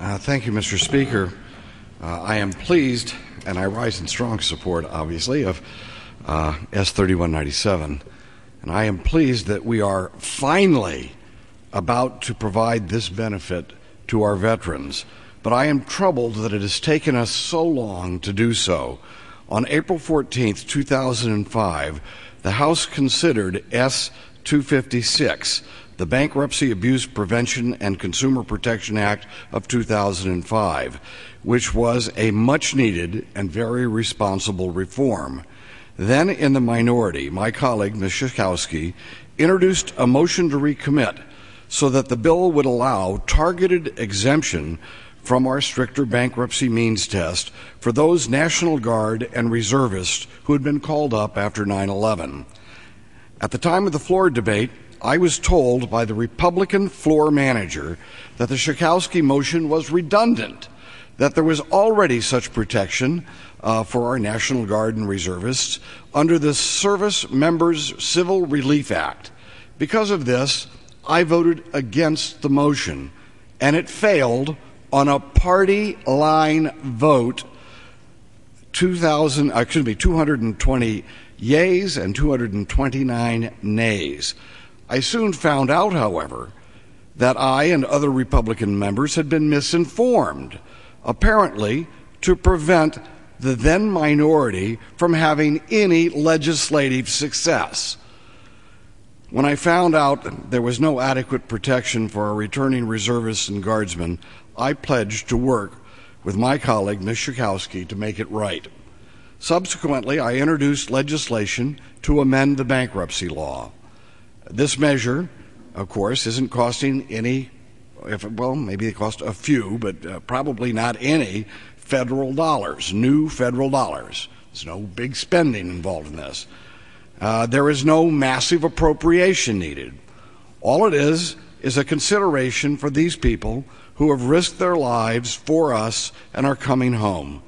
Thank you, Mr. Speaker. I am pleased, and I rise in strong support, obviously, of S3197. And I am pleased that we are finally about to provide this benefit to our veterans. But I am troubled that it has taken us so long to do so. On April 14th, 2005, the House considered S-256, the Bankruptcy Abuse Prevention and Consumer Protection Act of 2005, which was a much-needed and very responsible reform. Then, in the minority, my colleague, Ms. Schakowsky, introduced a motion to recommit so that the bill would allow targeted exemption from our stricter bankruptcy means test for those National Guard and reservists who had been called up after 9/11. At the time of the floor debate, I was told by the Republican floor manager that the Schakowsky motion was redundant, that there was already such protection for our National Guard and reservists under the Service Members Civil Relief Act. Because of this, I voted against the motion, and it failed on a party line vote, 220 yeas and 229 nays. I soon found out, however, that I and other Republican members had been misinformed, apparently to prevent the then minority from having any legislative success. When I found out there was no adequate protection for our returning reservists and guardsmen, I pledged to work with my colleague, Ms. Schakowsky, to make it right. Subsequently, I introduced legislation to amend the bankruptcy law. This measure, of course, isn't costing any, maybe it cost a few, but probably not any federal dollars, new federal dollars. There's no big spending involved in this. There is no massive appropriation needed. All it is a consideration for these people who have risked their lives for us and are coming home.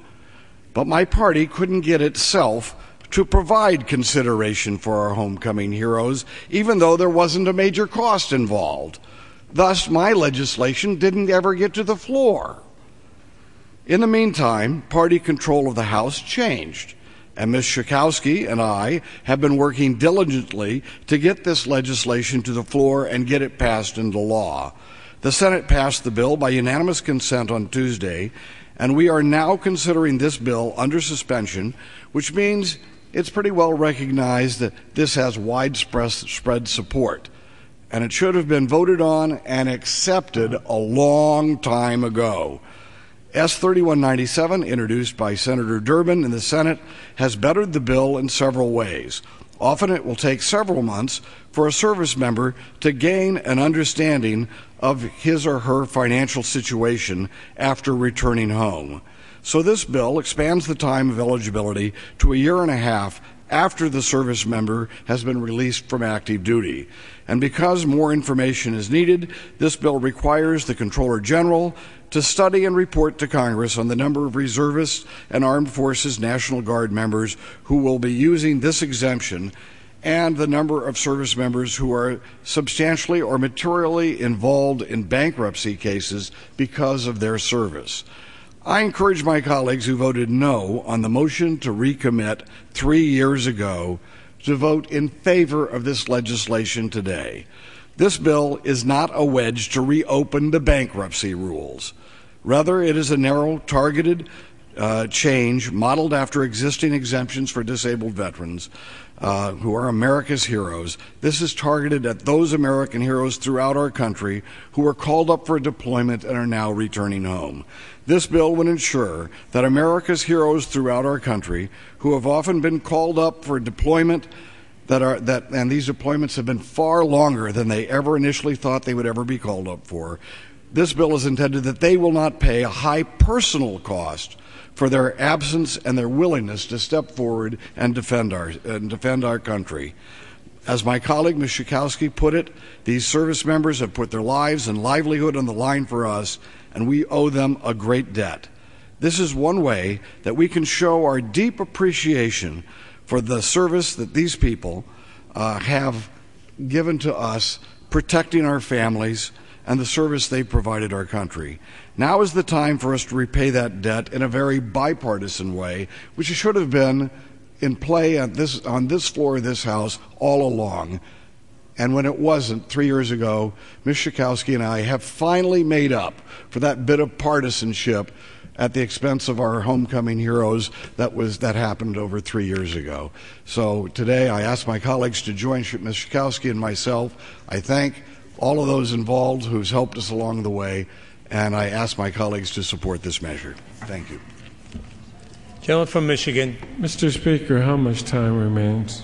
But my party couldn't get itself to provide consideration for our homecoming heroes, even though there wasn't a major cost involved. Thus, my legislation didn't ever get to the floor. In the meantime, party control of the House changed, and Ms. Schakowsky and I have been working diligently to get this legislation to the floor and get it passed into law. The Senate passed the bill by unanimous consent on Tuesday, and we are now considering this bill under suspension, which means it's pretty well recognized that this has widespread support, and it should have been voted on and accepted a long time ago. S3197, introduced by Senator Durbin in the Senate, has bettered the bill in several ways. Often it will take several months for a service member to gain an understanding of his or her financial situation after returning home. So this bill expands the time of eligibility to a year and a half after the service member has been released from active duty. And because more information is needed, this bill requires the Comptroller General to study and report to Congress on the number of reservists and Armed Forces National Guard members who will be using this exemption and the number of service members who are substantially or materially involved in bankruptcy cases because of their service. I encourage my colleagues who voted no on the motion to recommit 3 years ago to vote in favor of this legislation today. This bill is not a wedge to reopen the bankruptcy rules. Rather, it is a narrow, targeted change modeled after existing exemptions for disabled veterans who are America's heroes. This is targeted at those American heroes throughout our country who were called up for deployment and are now returning home. This bill would ensure that America's heroes throughout our country who have often been called up for deployment and these deployments have been far longer than they ever initially thought they would ever be called up for. This bill is intended that they will not pay a high personal cost for their absence and their willingness to step forward and defend our country. As my colleague Ms. Schakowsky put it, these service members have put their lives and livelihood on the line for us, and we owe them a great debt. This is one way that we can show our deep appreciation for the service that these people have given to us, protecting our families and the service they provided our country. Now is the time for us to repay that debt in a very bipartisan way, which should have been in play on this floor of this House all along. And when it wasn't, 3 years ago, Ms. Schakowsky and I have finally made up for that bit of partisanship at the expense of our homecoming heroes that happened over 3 years ago. So today I ask my colleagues to join Ms. Schakowsky and myself. I thank all of those involved who's helped us along the way, and I ask my colleagues to support this measure. Thank you. Gentleman from Michigan. Mr. Speaker, how much time remains?